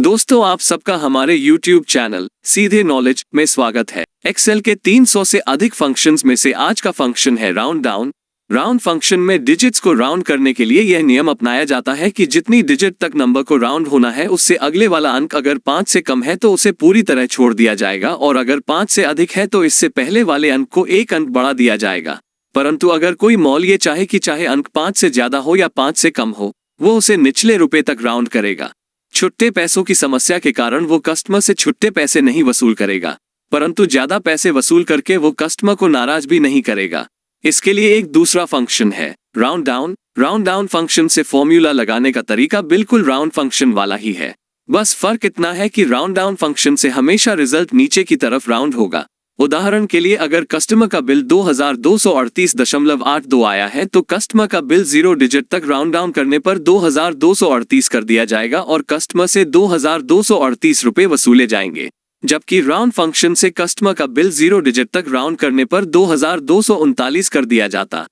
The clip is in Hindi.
दोस्तों, आप सबका हमारे YouTube चैनल सीधे नॉलेज में स्वागत है। एक्सेल के 300 से अधिक फंक्शंस में से आज का फंक्शन है राउंड डाउन। राउंड फंक्शन में डिजिट्स को राउंड करने के लिए यह नियम अपनाया जाता है कि जितनी डिजिट तक नंबर को राउंड होना है उससे अगले वाला अंक अगर 5 से कम है तो उसे पूरी तरह छोड़ दिया जाएगा और अगर 5 से अधिक है तो इससे पहले वाले अंक को एक अंक बढ़ा दिया जाएगा। परंतु अगर कोई मॉल ये चाहे कि चाहे अंक 5 से ज्यादा हो या 5 से कम हो, वो उसे निचले रुपए तक राउंड करेगा। छुट्टे पैसों की समस्या के कारण वो कस्टमर से छुट्टे पैसे नहीं वसूल करेगा, परंतु ज्यादा पैसे वसूल करके वो कस्टमर को नाराज भी नहीं करेगा। इसके लिए एक दूसरा फंक्शन है round down. Round down function से फॉर्मूला लगाने का तरीका बिल्कुल राउंड फंक्शन वाला ही है, बस फर्क इतना है कि राउंड डाउन फंक्शन से हमेशा रिजल्ट नीचे की तरफ राउंड होगा। उदाहरण के लिए अगर कस्टमर का बिल 2238.82 आया है तो कस्टमर का बिल 0 डिजिट तक राउंड डाउन करने पर 2238 कर दिया जाएगा और कस्टमर से 2238 रुपए वसूले जाएंगे। जबकि राउंड फंक्शन से कस्टमर का बिल 0 डिजिट तक राउंड करने पर 2239 कर दिया जाता।